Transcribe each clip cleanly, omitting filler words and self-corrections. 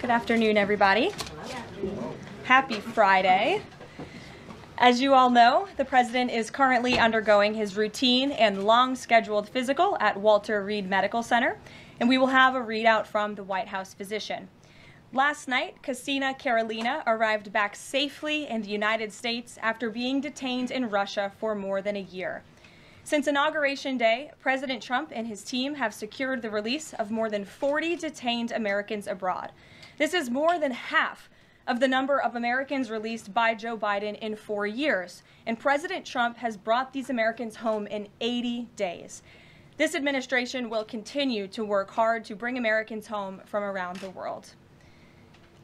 Good afternoon, everybody. Happy Friday. As you all know, the President is currently undergoing his routine and long-scheduled physical at Walter Reed Medical Center, and we will have a readout from the White House physician. Last night, Casina Carolina arrived back safely in the United States after being detained in Russia for more than a year. Since Inauguration Day, President Trump and his team have secured the release of more than 40 detained Americans abroad. This is more than half of the number of Americans released by Joe Biden in 4 years, and President Trump has brought these Americans home in 80 days. This administration will continue to work hard to bring Americans home from around the world.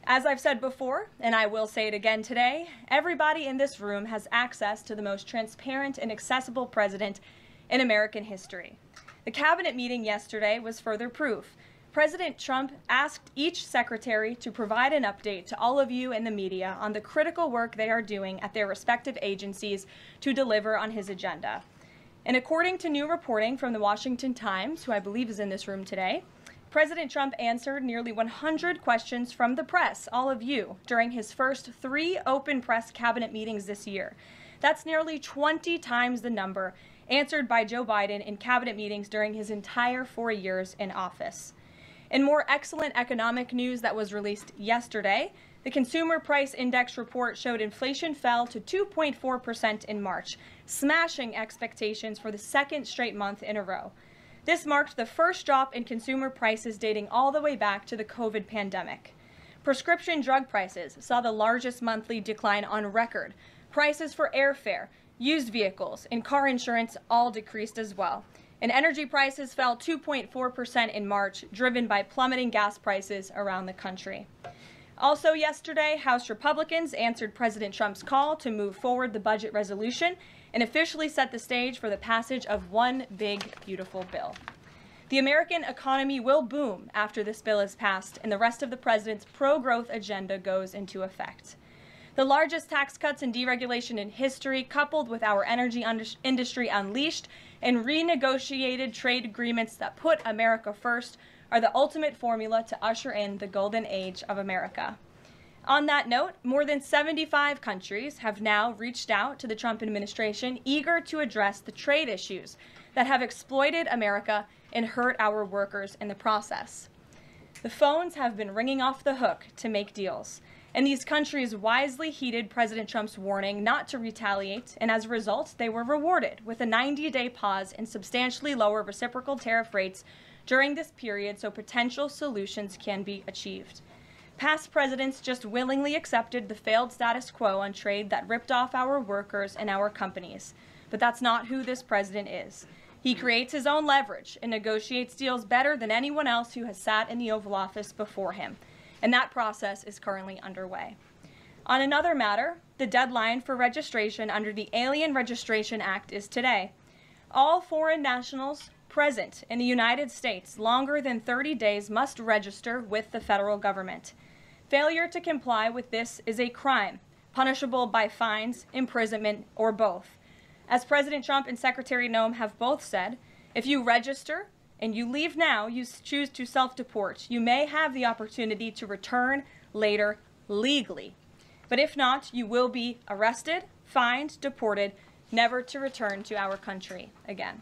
As I've said before, and I will say it again today, everybody in this room has access to the most transparent and accessible president in American history. The cabinet meeting yesterday was further proof. President Trump asked each secretary to provide an update to all of you in the media on the critical work they are doing at their respective agencies to deliver on his agenda. And according to new reporting from the Washington Times, who I believe is in this room today, President Trump answered nearly 100 questions from the press, all of you, during his first 3 open press cabinet meetings this year. That's nearly 20 times the number answered by Joe Biden in cabinet meetings during his entire 4 years in office. In more excellent economic news that was released yesterday, the Consumer Price Index report showed inflation fell to 2.4% in March, smashing expectations for the second straight month in a row. This marked the first drop in consumer prices dating all the way back to the COVID pandemic. Prescription drug prices saw the largest monthly decline on record. Prices for airfare, used vehicles, and car insurance all decreased as well. And energy prices fell 2.4% in March, driven by plummeting gas prices around the country. Also yesterday, House Republicans answered President Trump's call to move forward the budget resolution and officially set the stage for the passage of one big, beautiful bill. The American economy will boom after this bill is passed and the rest of the president's pro-growth agenda goes into effect. The largest tax cuts and deregulation in history, coupled with our energy industry unleashed and renegotiated trade agreements that put America first, are the ultimate formula to usher in the golden age of America. On that note, more than 75 countries have now reached out to the Trump administration, eager to address the trade issues that have exploited America and hurt our workers in the process. The phones have been ringing off the hook to make deals, and these countries wisely heeded President Trump's warning not to retaliate, and as a result, they were rewarded with a 90-day pause and substantially lower reciprocal tariff rates during this period so potential solutions can be achieved. Past presidents just willingly accepted the failed status quo on trade that ripped off our workers and our companies. But that's not who this president is. He creates his own leverage and negotiates deals better than anyone else who has sat in the Oval Office before him. And that process is currently underway. On another matter, the deadline for registration under the Alien Registration Act is today. All foreign nationals present in the United States longer than 30 days must register with the federal government. Failure to comply with this is a crime, punishable by fines, imprisonment, or both. As President Trump and Secretary Noem have both said, if you register and you leave now, you choose to self-deport, you may have the opportunity to return later legally. But if not, you will be arrested, fined, deported, never to return to our country again.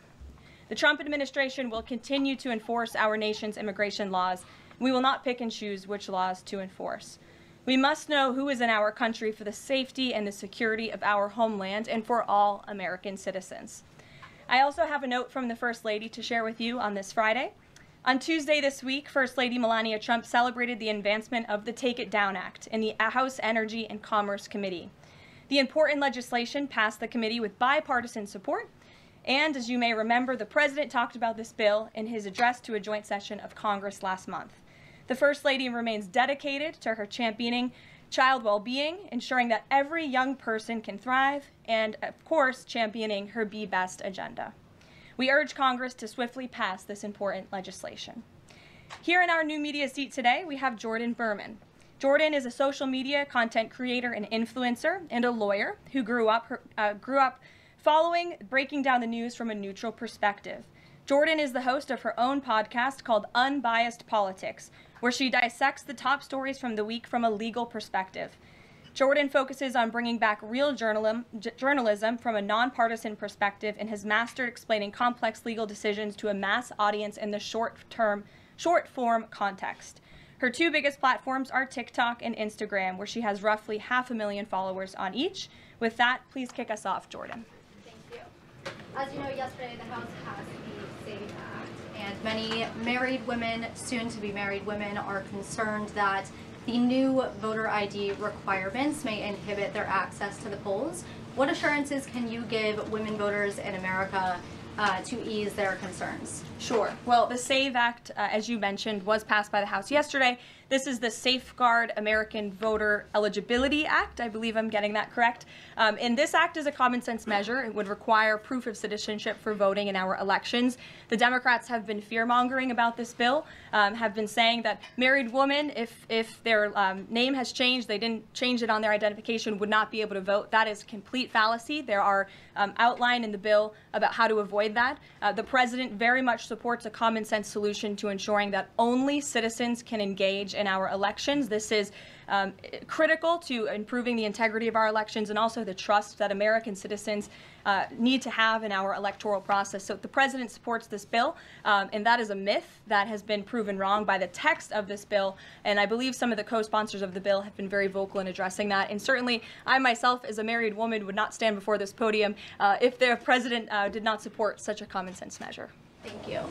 The Trump administration will continue to enforce our nation's immigration laws. We will not pick and choose which laws to enforce. We must know who is in our country for the safety and the security of our homeland and for all American citizens. I also have a note from the First Lady to share with you on this Friday. On Tuesday this week, First Lady Melania Trump celebrated the advancement of the Take It Down Act in the House Energy and Commerce Committee. The important legislation passed the committee with bipartisan support, and as you may remember, the President talked about this bill in his address to a joint session of Congress last month. The First Lady remains dedicated to her championing child well-being, ensuring that every young person can thrive, and of course, championing her Be Best agenda. We urge Congress to swiftly pass this important legislation. Here in our new media seat today, we have Jordan Berman. Jordan is a social media content creator and influencer and a lawyer who grew up following breaking down the news from a neutral perspective. Jordan is the host of her own podcast called Unbiased Politics, where she dissects the top stories from the week from a legal perspective. Jordan focuses on bringing back real journalism from a nonpartisan perspective and has mastered explaining complex legal decisions to a mass audience in the short-form context. Her two biggest platforms are TikTok and Instagram, where she has roughly 500,000 followers on each. With that, please kick us off, Jordan. Thank you. As you know, yesterday the House passed the SAVE Act, and many married women, soon-to-be married women, are concerned that the new voter ID requirements may inhibit their access to the polls. What assurances can you give women voters in America to ease their concerns? Sure. Well, the SAVE Act, as you mentioned, was passed by the House yesterday. This is the Safeguard American Voter Eligibility Act. I believe I'm getting that correct. And this act is a common sense measure. It would require proof of citizenship for voting in our elections. The Democrats have been fear-mongering about this bill, have been saying that married women, if their name has changed, they didn't change it on their identification, would not be able to vote. That is complete fallacy. There are outlined in the bill about how to avoid that. The president very much supports a common sense solution to ensuring that only citizens can engage in our elections. This is critical to improving the integrity of our elections and also the trust that American citizens need to have in our electoral process. So the president supports this bill, and that is a myth that has been proven wrong by the text of this bill. And I believe some of the co-sponsors of the bill have been very vocal in addressing that. And certainly I myself, as a married woman, would not stand before this podium if the president did not support such a common sense measure. Thank you.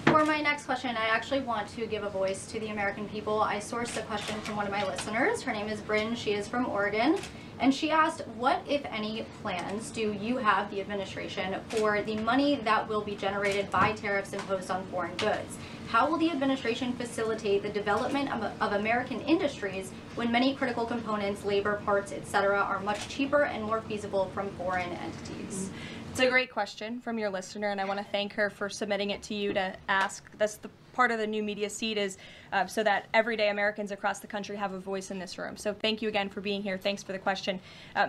For my next question, I actually want to give a voice to the American people. I sourced a question from one of my listeners. Her name is Bryn. She is from Oregon. And she asked, what, if any, plans do you have, the administration, for the money that will be generated by tariffs imposed on foreign goods? How will the administration facilitate the development of American industries when many critical components, labor, parts, etc., are much cheaper and more feasible from foreign entities? It's a great question from your listener, and I want to thank her for submitting it to you to ask. That's the part of the new media seat, is so that everyday Americans across the country have a voice in this room. So thank you again for being here. Thanks for the question.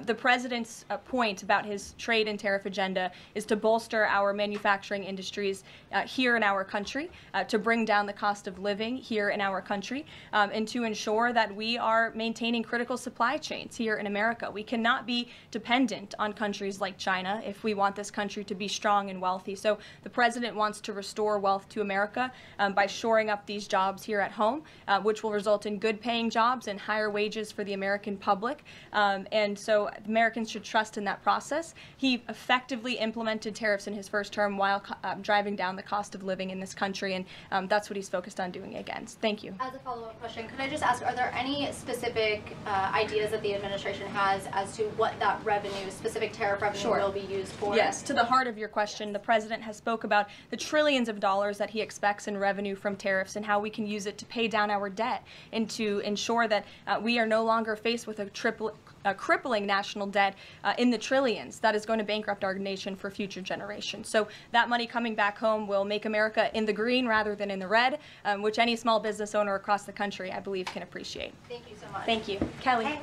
The president's point about his trade and tariff agenda is to bolster our manufacturing industries here in our country, to bring down the cost of living here in our country, and to ensure that we are maintaining critical supply chains here in America. We cannot be dependent on countries like China if we want this country to be strong and wealthy. So the president wants to restore wealth to America by shoring up these jobs here at home, which will result in good paying jobs and higher wages for the American public. And so Americans should trust in that process. He effectively implemented tariffs in his first term while driving down the cost of living in this country, and that's what he's focused on doing again. Thank you. As a follow-up question, could I just ask, are there any specific ideas that the administration has as to what that revenue, specific tariff revenue, will be used for? Yes, to the heart of your question, the president has spoke about the trillions of dollars that he expects in revenue from tariffs and how we can use it to pay down our debt and to ensure that we are no longer faced with a crippling national debt in the trillions that is going to bankrupt our nation for future generations. So that money coming back home will make America in the green rather than in the red, which any small business owner across the country, I believe, can appreciate. Thank you so much. Thank you. Kelly. Hey.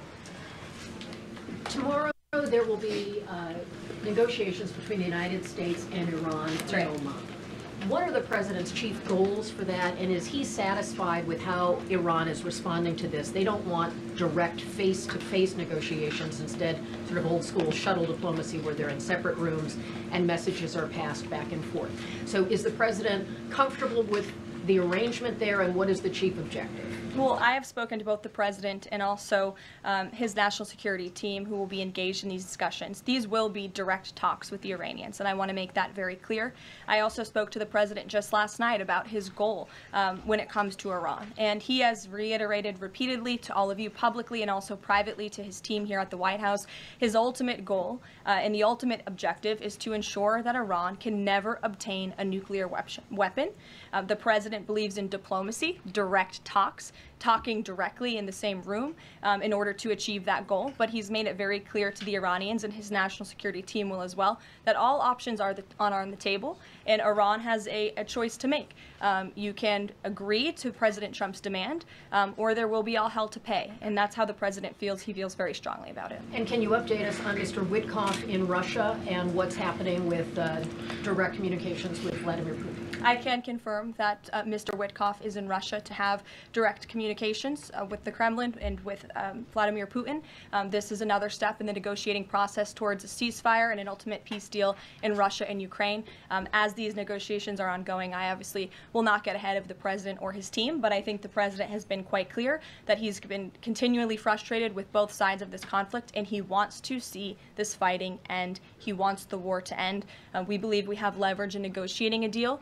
Tomorrow there will be negotiations between the United States and Iran and Oman. What are the president's chief goals for that, and is he satisfied with how Iran is responding to this? They don't want direct face-to-face negotiations, instead sort of old-school shuttle diplomacy where they're in separate rooms and messages are passed back and forth. So is the president comfortable with the arrangement there, and what is the chief objective? Well, I have spoken to both the president and also his national security team who will be engaged in these discussions. These will be direct talks with the Iranians, and I want to make that very clear. I also spoke to the president just last night about his goal when it comes to Iran, and he has reiterated repeatedly to all of you publicly and also privately to his team here at the White House, his ultimate goal and the ultimate objective is to ensure that Iran can never obtain a nuclear weapon. The president believes in diplomacy, direct talks, talking directly in the same room in order to achieve that goal. But he's made it very clear to the Iranians, and his national security team will as well, that all options are on the table, and Iran has a choice to make. You can agree to President Trump's demand, or there will be all hell to pay, and that's how the president feels. He feels very strongly about it. And can you update us on Mr. Witkoff in Russia and what's happening with direct communications with Vladimir Putin? I can confirm that Mr. Witkoff is in Russia to have direct communications with the Kremlin and with Vladimir Putin. This is another step in the negotiating process towards a ceasefire and an ultimate peace deal in Russia and Ukraine. As these negotiations are ongoing, I obviously will not get ahead of the president or his team, but I think the president has been quite clear that he's been continually frustrated with both sides of this conflict, and he wants to see this fighting end. He wants the war to end. We believe we have leverage in negotiating a deal,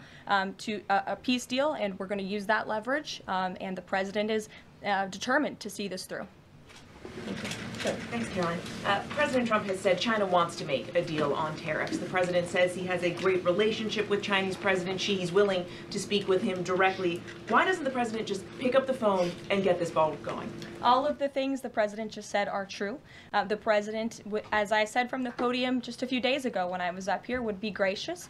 to a peace deal, and we're going to use that leverage, and the president is determined to see this through. Sure. Thanks, Caroline. President Trump has said China wants to make a deal on tariffs. The president says he has a great relationship with Chinese President Xi. He's willing to speak with him directly. Why doesn't the president just pick up the phone and get this ball going? All of the things the president just said are true. The president, as I said from the podium just a few days ago when I was up here, would be gracious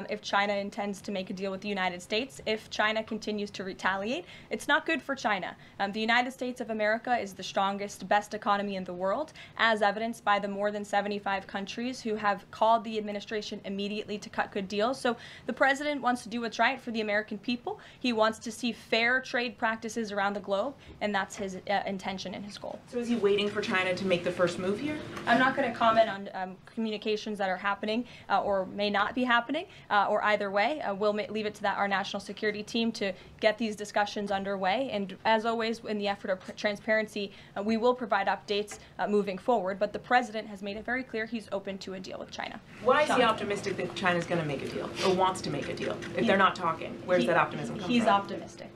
if China intends to make a deal with the United States. If China continues to retaliate, it's not good for China. The United States of America is the strongest, best economy in the world, as evidenced by the more than 75 countries who have called the administration immediately to cut good deals. So the president wants to do what's right for the American people. He wants to see fair trade practices around the globe, and that's his intention and his goal. So is he waiting for China to make the first move here? I'm not going to comment on communications that are happening or may not be happening, or either way. We'll leave it to our national security team to get these discussions underway. And as always, in the effort of transparency, we will provide updates moving forward. But the president has made it very clear he's open to a deal with China. Why is he optimistic that China's going to make a deal, or wants to make a deal? If they're not talking, where's that optimism come from? He's optimistic.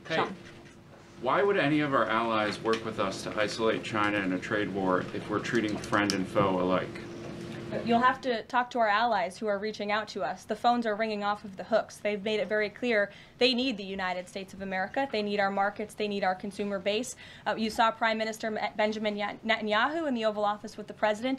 Hey, Sean. why would any of our allies work with us to isolate China in a trade war if we're treating friend and foe alike? You'll have to talk to our allies who are reaching out to us. The phones are ringing off of the hooks. They've made it very clear they need the United States of America. They need our markets. They need our consumer base. You saw Prime Minister Benjamin Netanyahu in the Oval Office with the president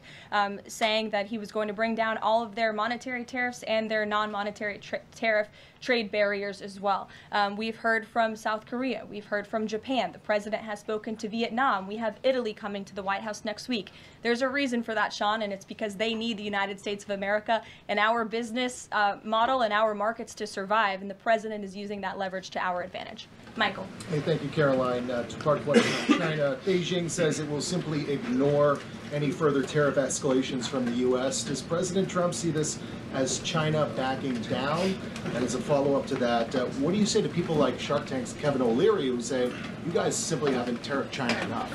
saying that he was going to bring down all of their monetary tariffs and their non-monetary tariff trade barriers as well. We've heard from South Korea. We've heard from Japan. The president has spoken to Vietnam. We have Italy coming to the White House next week. There's a reason for that, Sean, and it's because they need the United States of America and our business model and our markets to survive, and the president is using that leverage to our advantage. Michael. Hey, thank you, Caroline. Two-part question. China. Beijing says it will simply ignore any further tariff escalations from the U.S. Does President Trump see this as China backing down? And as a follow-up to that, what do you say to people like Shark Tank's Kevin O'Leary who say, you guys simply haven't tariffed China enough?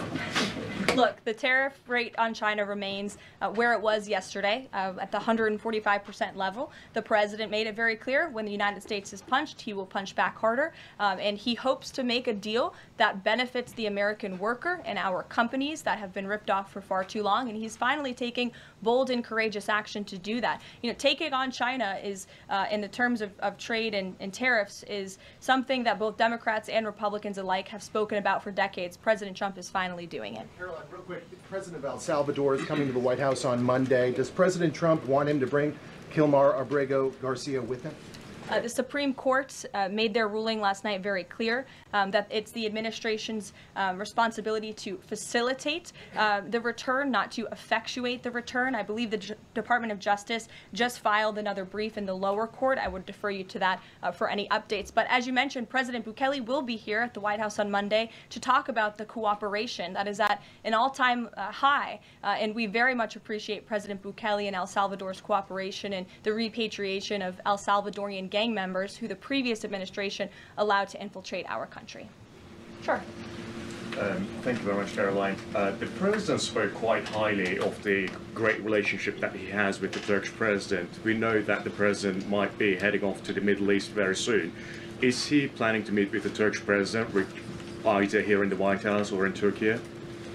Look, the tariff rate on China remains where it was yesterday, at the 145% level. The president made it very clear when the United States is punched, he will punch back harder. And he hopes to make a deal that benefits the American worker and our companies that have been ripped off for far too long. And he's finally taking bold and courageous action to do that. You know, taking on China is, in the terms of trade and tariffs, is something that both Democrats and Republicans alike have spoken about for decades. President Trump is finally doing it. Caroline, real quick, the president of El Salvador is coming to the White House on Monday. Does President Trump want him to bring Kilmar Abrego Garcia with him? The Supreme Court made their ruling last night very clear that it's the administration's responsibility to facilitate the return, not to effectuate the return. I believe the Department of Justice just filed another brief in the lower court. I would defer you to that for any updates. But as you mentioned, President Bukele will be here at the White House on Monday to talk about the cooperation that is at an all-time high. And we very much appreciate President Bukele and El Salvador's cooperation and the repatriation of El Salvadorian gang members who the previous administration allowed to infiltrate our country. Sure. Thank you very much, Caroline. The president spoke quite highly of the great relationship that he has with the Turkish president. We know that the president might be heading off to the Middle East very soon. Is he planning to meet with the Turkish president, either here in the White House or in Turkey?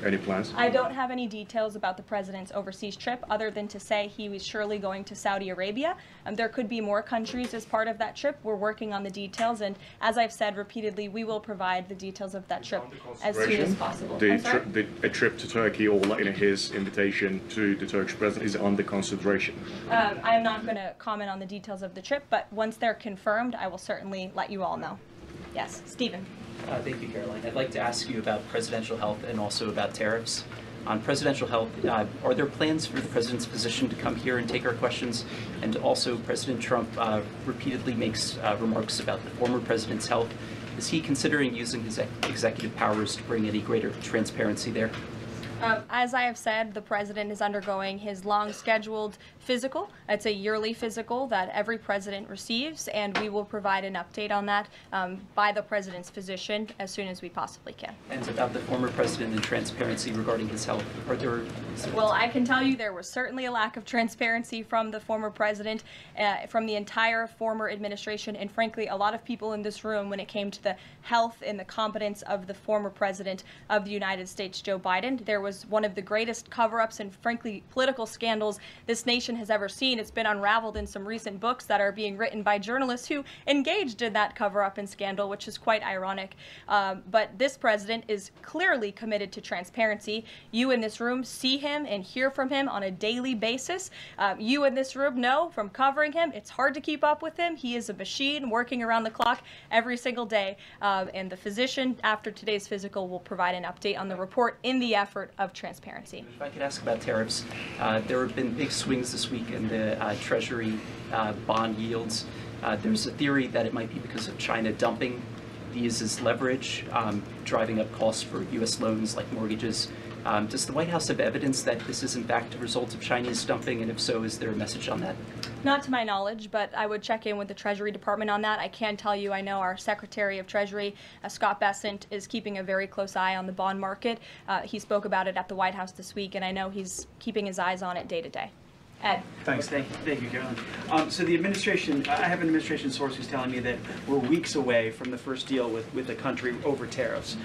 any plans? I don't have any details about the president's overseas trip other than to say he was surely going to Saudi Arabia. There could be more countries as part of that trip. We're working on the details, and as I've said repeatedly, we will provide the details of that trip as soon as possible. A trip to Turkey, or his invitation to the Turkish president, is under consideration? I'm not going to comment on the details of the trip, but once they're confirmed, I will certainly let you all know. Yes, Stephen. Thank you, Caroline. I'd like to ask you about presidential health and also about tariffs. On presidential health, are there plans for the president's physician to come here and take our questions? And also, President Trump repeatedly makes remarks about the former president's health. Is he considering using his executive powers to bring any greater transparency there? As I have said, the president is undergoing his long-scheduled physical. It's a yearly physical that every president receives, and we will provide an update on that by the president's physician as soon as we possibly can. And about the former president and transparency regarding his health, are there... Well, I can tell you there was certainly a lack of transparency from the former president, from the entire former administration, and frankly, a lot of people in this room when it came to the health and the competence of the former president of the United States, Joe Biden. There was one of the greatest cover-ups and frankly political scandals this nation has ever seen. It's been unraveled in some recent books that are being written by journalists who engaged in that cover-up and scandal, which is quite ironic. But this president is clearly committed to transparency. You in this room see him and hear from him on a daily basis. You in this room know from covering him, it's hard to keep up with him. He is a machine working around the clock every single day. And the physician, after today's physical, will provide an update on the report in the effort of transparency. If I could ask about tariffs, there have been big swings this week in the Treasury bond yields. There's a theory that it might be because of China dumping these as leverage, driving up costs for U.S. loans like mortgages. Does the White House have evidence that this is in fact a result of Chinese dumping, and if so, is there a message on that? Not to my knowledge, but I would check in with the Treasury Department on that. I can tell you I know our Secretary of Treasury, Scott Bessent, is keeping a very close eye on the bond market. He spoke about it at the White House this week, and I know he's keeping his eyes on it day to day. Ed. Thanks. Thank you, Caroline. So the administration, I have an administration source who's telling me that we're weeks away from the first deal with the country over tariffs.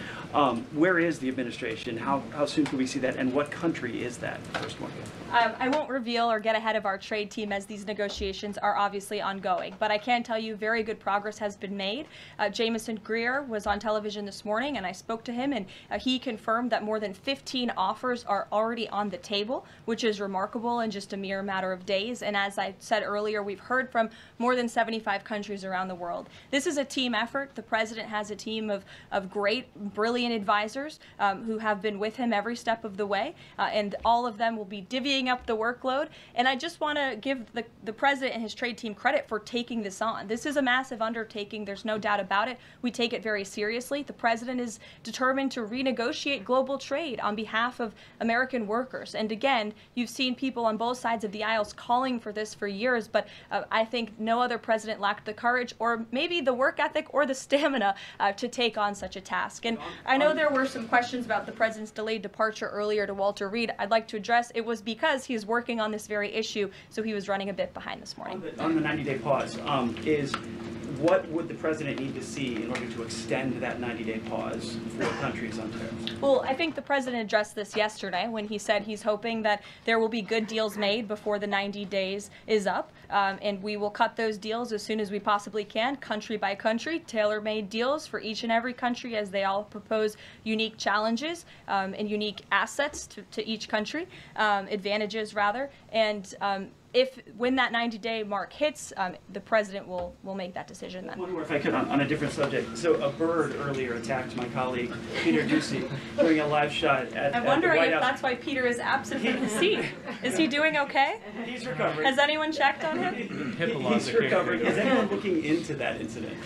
Where is the administration? How soon can we see that? And what country is that first one? I won't reveal or get ahead of our trade team as these negotiations are obviously ongoing, but I can tell you very good progress has been made. Jameson Greer was on television this morning and I spoke to him, and he confirmed that more than 15 offers are already on the table, which is remarkable in just a mere matter of days. And as I said earlier, we've heard from more than 75 countries around the world. This is a team effort. The president has a team of great, brilliant advisors who have been with him every step of the way, and all of them will be divvying up the workload. And I just want to give the president and his trade team credit for taking this on. This is a massive undertaking. There's no doubt about it. We take it very seriously. The president is determined to renegotiate global trade on behalf of American workers. And again, you've seen people on both sides of the aisles calling for this for years, but I think no other president lacked the courage or maybe the work ethic or the stamina to take on such a task. And I know there were some questions about the president's delayed departure earlier to Walter Reed. I'd like to address it was because he was working on this very issue, so he was running a bit behind this morning. On the 90-day pause, what would the president need to see in order to extend that 90-day pause for countries on tariffs? Well, I think the president addressed this yesterday when he said he's hoping that there will be good deals made before the 90 days is up, and we will cut those deals as soon as we possibly can, country by country, tailor-made deals for each and every country as they all propose unique challenges and unique assets to each country, advantages rather, and when that 90-day mark hits, the president will make that decision then. One more, if I could, on a different subject. So a bird earlier attacked my colleague, Peter Doocy, during a live shot at I'm wondering if that's why Peter is absent from his seat. Is he doing okay? He's recovering. Has anyone checked on him? He's recovering. Is anyone looking into that incident?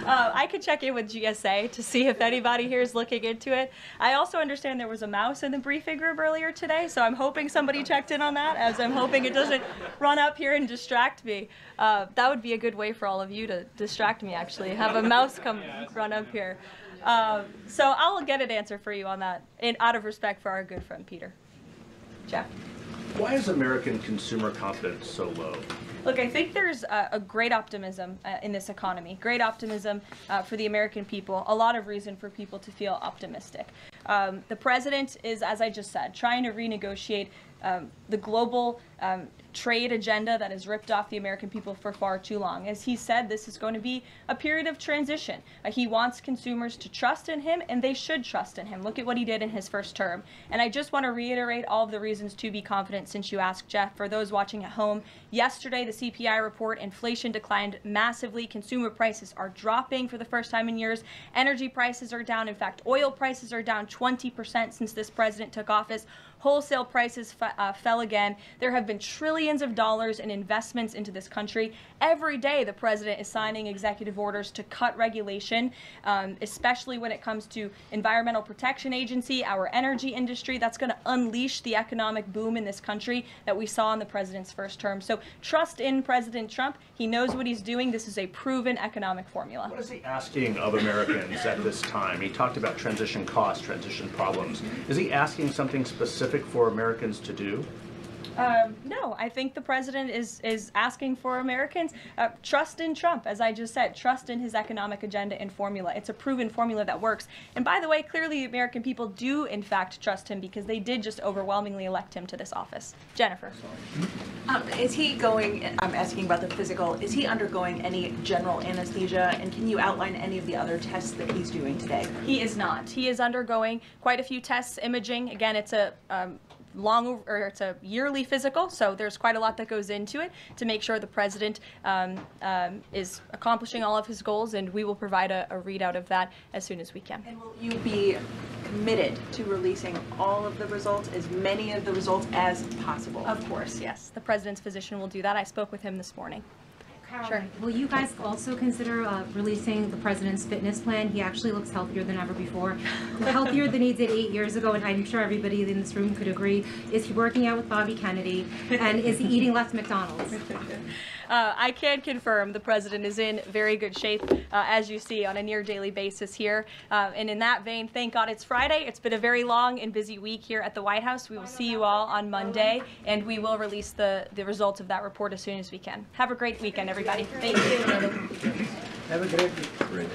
I could check in with GSA to see if anybody here is looking into it. I also understand there was a mouse in the briefing room earlier today, so I'm hoping somebody checked in on that, as I'm hoping it doesn't run up here and distract me. That would be a good way for all of you to distract me, actually. Have a mouse come run up here. So I'll get an answer for you on that, out of respect for our good friend Peter. Jeff? Why is American consumer confidence so low? Look, I think there's a great optimism in this economy, great optimism for the American people, a lot of reason for people to feel optimistic. The president is, as I just said, trying to renegotiate the global trade agenda that has ripped off the American people for far too long. As he said, this is going to be a period of transition. He wants consumers to trust in him, and they should trust in him. Look at what he did in his first term. And I just want to reiterate all of the reasons to be confident since you asked, Jeff. For those watching at home, yesterday the CPI report, inflation declined massively. Consumer prices are dropping for the first time in years. Energy prices are down. In fact, oil prices are down 20% since this president took office. Wholesale prices fell again. There have been trillions of dollars in investments into this country. Every day the president is signing executive orders to cut regulation, especially when it comes to Environmental Protection Agency, our energy industry. That's going to unleash the economic boom in this country that we saw in the president's first term. So trust in President Trump. He knows what he's doing. This is a proven economic formula. What is he asking of Americans at this time? He talked about transition costs, transition problems. Is he asking something specific for Americans to do? No, I think the president is asking for Americans trust in Trump, as I just said, trust in his economic agenda and formula. It's a proven formula that works. And by the way, clearly the American people do in fact trust him because they did just overwhelmingly elect him to this office. Jennifer. Is he going, I'm asking about the physical, is he undergoing any general anesthesia, and can you outline any of the other tests that he's doing today? He is not. He is undergoing quite a few tests, imaging. Again, it's a it's a yearly physical, so there's quite a lot that goes into it to make sure the president is accomplishing all of his goals, and we will provide a readout of that as soon as we can. And will you be committed to releasing all of the results, as many of the results as possible? Of course, yes. The president's physician will do that. I spoke with him this morning. Sure. Will you guys also consider releasing the president's fitness plan? He actually looks healthier than ever before. Healthier than he did 8 years ago, and I'm sure everybody in this room could agree. Is he working out with Bobby Kennedy? And is he eating less McDonald's? I can confirm the president is in very good shape, as you see, on a near daily basis here. And in that vein, thank God it's Friday. It's been a very long and busy week here at the White House. We will see you all on Monday, and we will release the results of that report as soon as we can. Have a great weekend, everybody. Thank you. Have a great week.